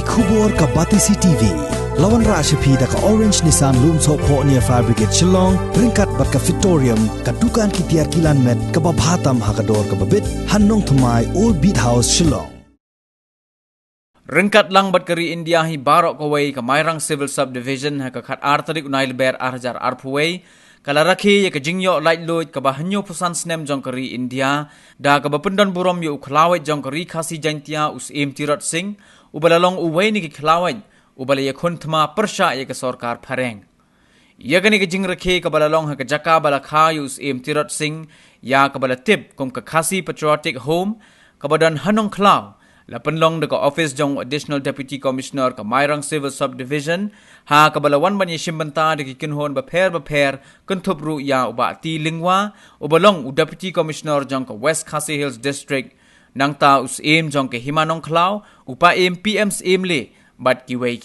Khubor ka Batisi TV. Lawan Rashapi da ka Orange Nissan Loom So Po near Fire Brigade Shillong, Ringkat bat ka Victorium, ka Dukan ki Tiar Kilan Met, ka Babhatam Hakador ka Babit, Hannong Thamai Old Beat House Shillong. Ringkat lang bat kari India hi barok kawai ka Mairang Civil Subdivision ha ka khat artarik unail ber arjar arpuway, kala rakhi ya ka jingyo light load ka bahanyo pusan snem jong kari India, da ka bapundon burom yu ukhlawet jong kari khasi jantia us im Tirot Singh, ubalalong uway ni ki khlawet, ubala ya khuntma persha ya ka sorkar phareng. Ya gani ka jing rakhi ka balalong ha ka jaka bala kha yu us im Tirot Singh, ya ka bala tip kum ka khasi patriotic home, ka badan hanong khlaw, la penlong de ka office jong additional deputy commissioner ka Mairang Civil Subdivision ha ka balawan ban yesimbanta de ki kinhon ba pher kuntup ru ya uba ti lingwa ubalong u deputy commissioner jong ka West Khasi Hills district nangta us aim jong ka himanong khlaw upa aim PM's aim le bat kiway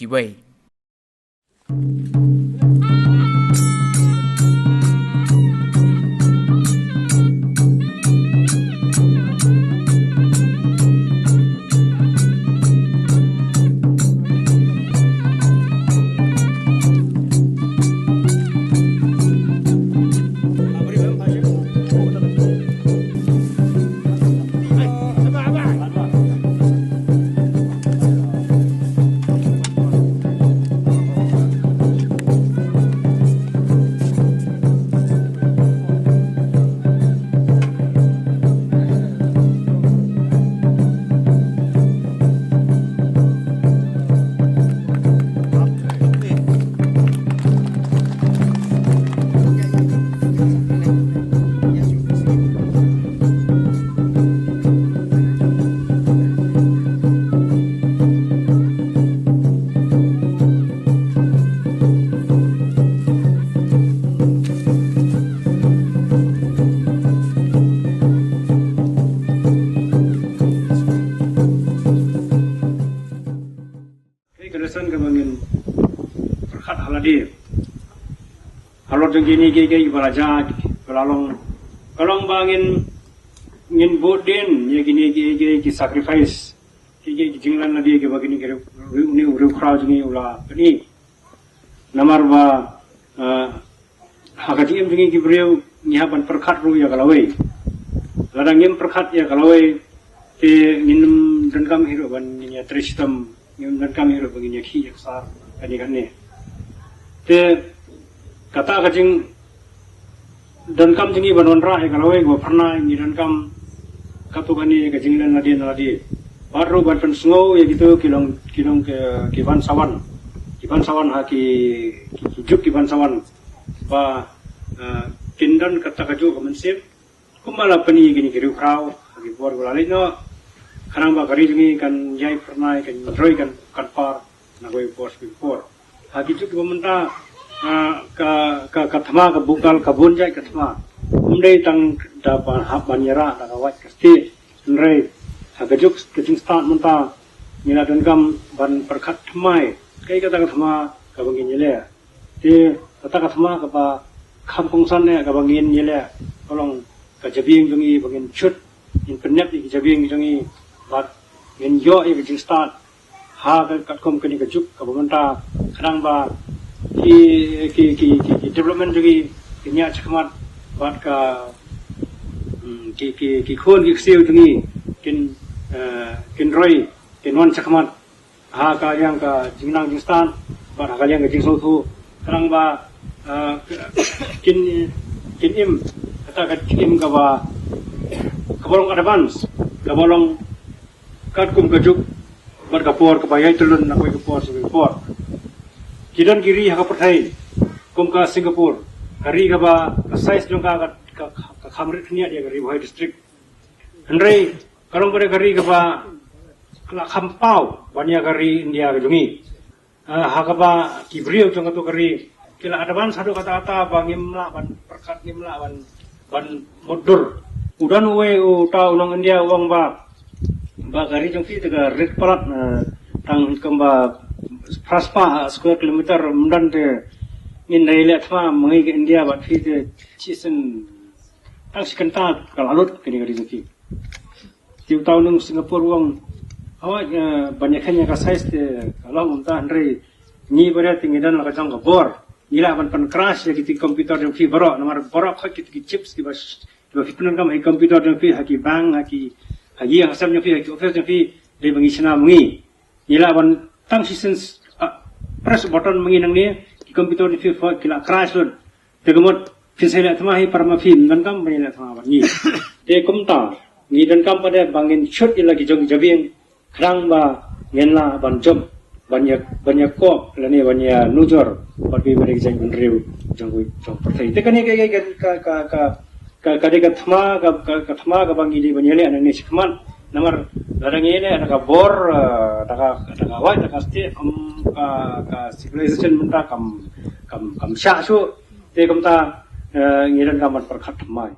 Halor jengini gege balaja balalong kalong bangin ngin bodin ye gini gege ki sacrifice gege jinglan nadi ge bagini ge uni uru khrau jingi ula ni namar ba hakati em jingi ki breu nya ban perkhat ru ya kalawai ladang em perkhat ya kalawai te ngin dengkam hiro ban nya tristam ngin dengkam hiro bagini khi yaksar kani kanne te kata kajing dan kam jingi banonra e kalawai go pernah ni dan kam katu kani kajing lan nadi baru ban pen snow ya gitu kilong ke kiban sawan ha ki juk kiban sawan ba kindan kata kaju kamensip kumala pani gini kiru krau agi bor golali no karang ba kari jingi kan jai pernah kan droi kan par na goi pos before hagi juk bamenta ka thama ka bukal ka bunjai ka thama umdei tang da pa hap banyara da kawat kasti nrei hagajuk kecing start munta nila dengkam ban perkhat thmai kai kata ka thama ka bangin yele te kata ka thama ka ba kampung san ne ka bangin yele kolong ka jabing jungi bangin chut in penyap ki jabing jungi bat ngin yo e kecing start ha ka kom kani ka juk ka bamanta kharang ba ki development juga kinya cakmat buat ki khon ki xiu tungi kin roi kin wan cakmat ha ka yang ka jingnang jingstan buat ha ka yang ka jingso thu karang ba kin im kata ka im ka ba kabolong advance kabolong kat kum ka juk buat kapor ka bayai tulun na koi kapor kapor kidan kiri haka pertai kum ka Singapore hari ka ba size jong ka khamrit nya dia gari Bohai district hendrei kalong pada gari ka ba kala khampau bania gari India ka jungi haka ba kibrio jong ka to gari kila adaban sadu kata-kata bangimla ban perkat ngimla ban modur udan we uta unang India uang ba gari jong ki tega red palat tang kamba Praspa square kilometer mundan te in daile athma mangi ke India bat fi te chisen tang sikanta kalalut kini gari zuki tiu taunung Singapore wang awak banyaknya ka size te kalau unta andre ni berat tingidan la kacang bor ila ban crash ya kiti komputer yang fi baro nomor boro kha kiti chips ki bas fitnan kam hai komputer yang fi haki bang haki yang asam yang fi haki office yang fi de bangi sina mungi ila ban tang seasons press button mungi nang ni ki komputer yang fi kila crash lun te gamot fin sai la thama hi parma film dan kam bani la thama ban ni te kumta ni dan kam pada bangin shot ila ki jong jabing krang ba ngenla ban jom banyak kok lani banyak nujor bagi mereka yang menriu jangui jang pertai tekan ni ka de ka thama ka bangi di banyak ni anak ni sikman namar larang ini ada ka bor ada wai ada sti ka civilization menta kam sha su te kam ta ngiran kaman perkhat mai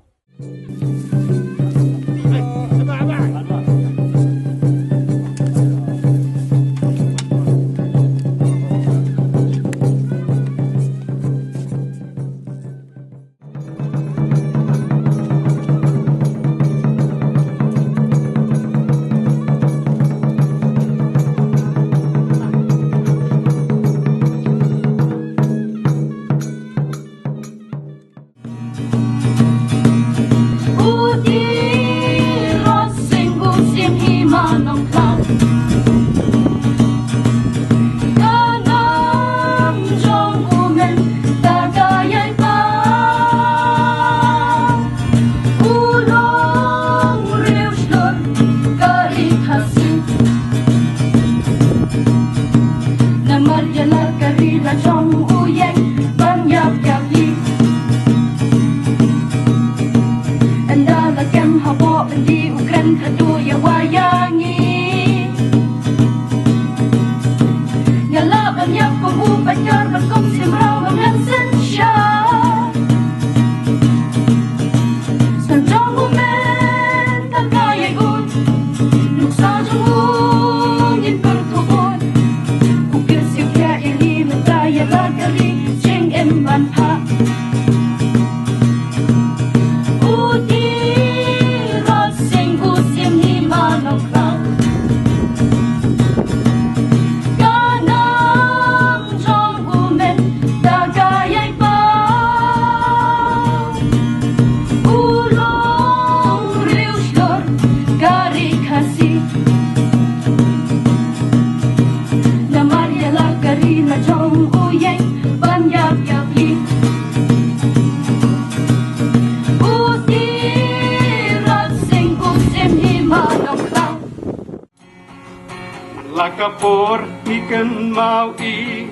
Lakapor ikan mau i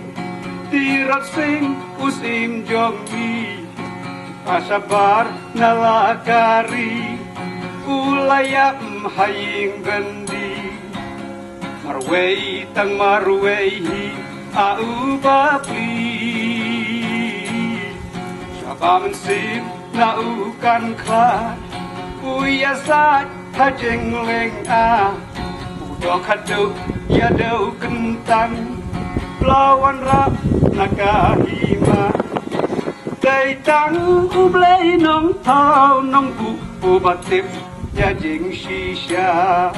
tirat sing usim jogi asabar nalakari ulayam haying gandi marway tang marway au bapi sabaman sim naukan kla uyasat hajeng leng a Dokadu ya dau kentang lawan rap nakahima Dai tang ublay nong tau nong bu batip ya jing shisha